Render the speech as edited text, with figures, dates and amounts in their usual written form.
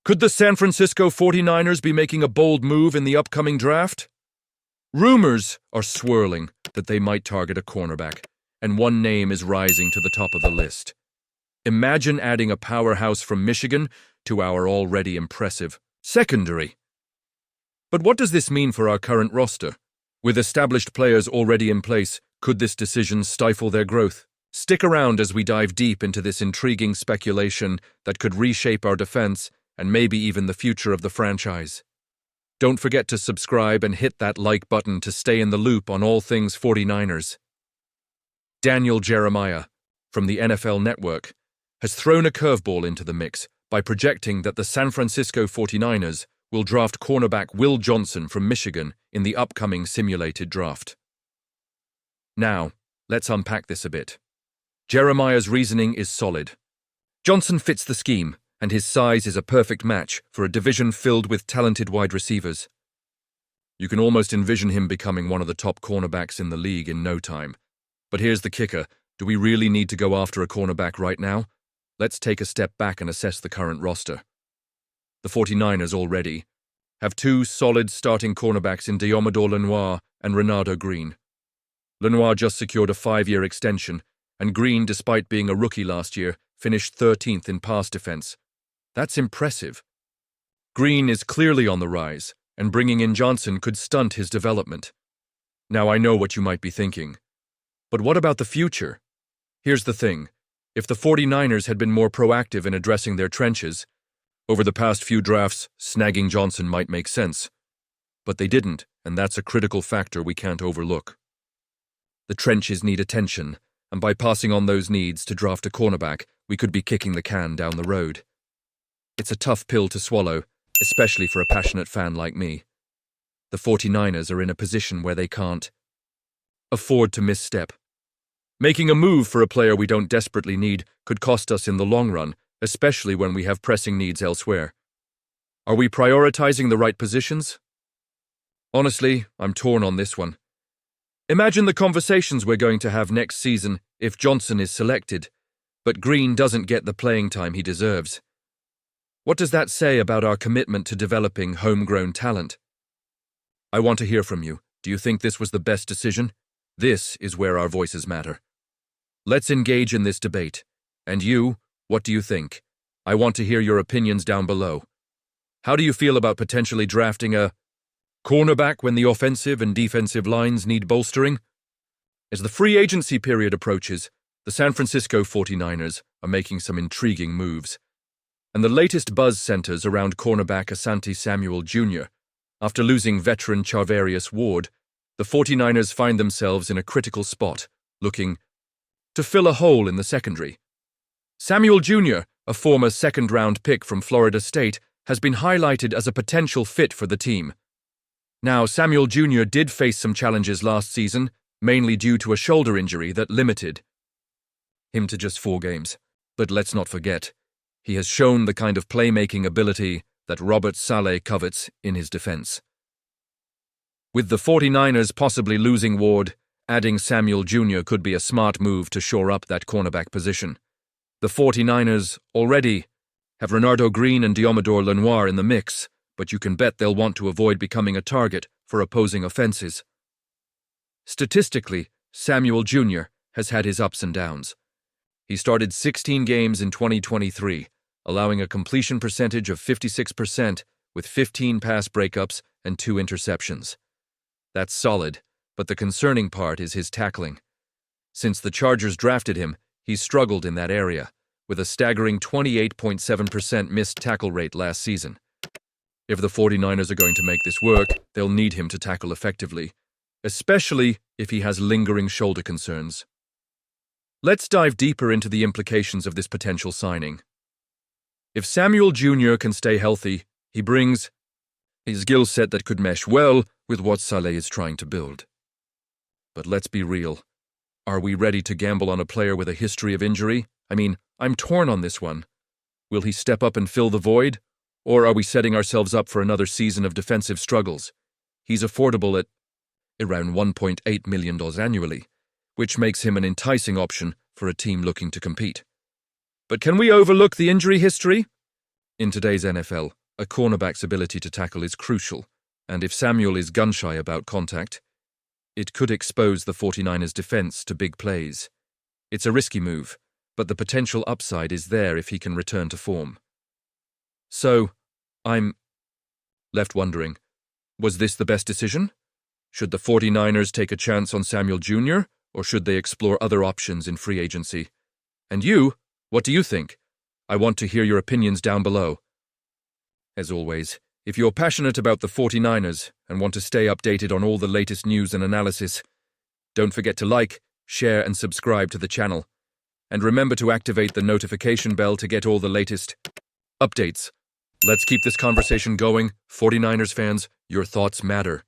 Could the San Francisco 49ers be making a bold move in the upcoming draft? Rumors are swirling that they might target a cornerback, and one name is rising to the top of the list. Imagine adding a powerhouse from Michigan to our already impressive secondary. But what does this mean for our current roster? With established players already in place, could this decision stifle their growth? Stick around as we dive deep into this intriguing speculation that could reshape our defense and maybe even the future of the franchise. Don't forget to subscribe and hit that like button to stay in the loop on all things 49ers. Daniel Jeremiah, from the NFL Network, has thrown a curveball into the mix by projecting that the San Francisco 49ers will draft cornerback Will Johnson from Michigan in the upcoming simulated draft. Now, let's unpack this a bit. Jeremiah's reasoning is solid. Johnson fits the scheme, and his size is a perfect match for a division filled with talented wide receivers. You can almost envision him becoming one of the top cornerbacks in the league in no time. But here's the kicker. Do we really need to go after a cornerback right now? Let's take a step back and assess the current roster. The 49ers already have two solid starting cornerbacks in Diomedor Lenoir and Renardo Green. Lenoir just secured a 5-year extension, and Green, despite being a rookie last year, finished 13th in pass defense. That's impressive. Green is clearly on the rise, and bringing in Johnson could stunt his development. Now I know what you might be thinking. But what about the future? Here's the thing. If the 49ers had been more proactive in addressing their trenches, over the past few drafts, snagging Johnson might make sense. But they didn't, and that's a critical factor we can't overlook. The trenches need attention, and by passing on those needs to draft a cornerback, we could be kicking the can down the road. It's a tough pill to swallow, especially for a passionate fan like me. The 49ers are in a position where they can't afford to misstep. Making a move for a player we don't desperately need could cost us in the long run, especially when we have pressing needs elsewhere. Are we prioritizing the right positions? Honestly, I'm torn on this one. Imagine the conversations we're going to have next season if Johnson is selected, but Green doesn't get the playing time he deserves. What does that say about our commitment to developing homegrown talent? I want to hear from you. Do you think this was the best decision? This is where our voices matter. Let's engage in this debate. And you, what do you think? I want to hear your opinions down below. How do you feel about potentially drafting a cornerback when the offensive and defensive lines need bolstering? As the free agency period approaches, the San Francisco 49ers are making some intriguing moves. And the latest buzz centers around cornerback Asante Samuel Jr. After losing veteran Charvarius Ward, the 49ers find themselves in a critical spot, looking to fill a hole in the secondary. Samuel Jr., a former second-round pick from Florida State, has been highlighted as a potential fit for the team. Now, Samuel Jr. did face some challenges last season, mainly due to a shoulder injury that limited him to just 4 games. But let's not forget, he has shown the kind of playmaking ability that Robert Saleh covets in his defense. With the 49ers possibly losing Ward, adding Samuel Jr. could be a smart move to shore up that cornerback position. The 49ers already have Renardo Green and Diomedor Lenoir in the mix, but you can bet they'll want to avoid becoming a target for opposing offenses. Statistically, Samuel Jr. has had his ups and downs. He started 16 games in 2023, allowing a completion percentage of 56% with 15 pass breakups and 2 interceptions. That's solid, but the concerning part is his tackling. Since the Chargers drafted him, he's struggled in that area, with a staggering 28.7% missed tackle rate last season. If the 49ers are going to make this work, they'll need him to tackle effectively, especially if he has lingering shoulder concerns. Let's dive deeper into the implications of this potential signing. If Samuel Jr. can stay healthy, he brings his skill set that could mesh well with what Saleh is trying to build. But let's be real. Are we ready to gamble on a player with a history of injury? I'm torn on this one. Will he step up and fill the void? Or are we setting ourselves up for another season of defensive struggles? He's affordable at around $1.8 million annually, which makes him an enticing option for a team looking to compete. But can we overlook the injury history? In today's NFL, a cornerback's ability to tackle is crucial, and if Samuel is gun-shy about contact, it could expose the 49ers' defense to big plays. It's a risky move, but the potential upside is there if he can return to form. So, I'm left wondering, was this the best decision? Should the 49ers take a chance on Samuel Jr., or should they explore other options in free agency? And you, what do you think? I want to hear your opinions down below. As always, if you're passionate about the 49ers and want to stay updated on all the latest news and analysis, don't forget to like, share, and subscribe to the channel. And remember to activate the notification bell to get all the latest updates. Let's keep this conversation going. 49ers fans, your thoughts matter.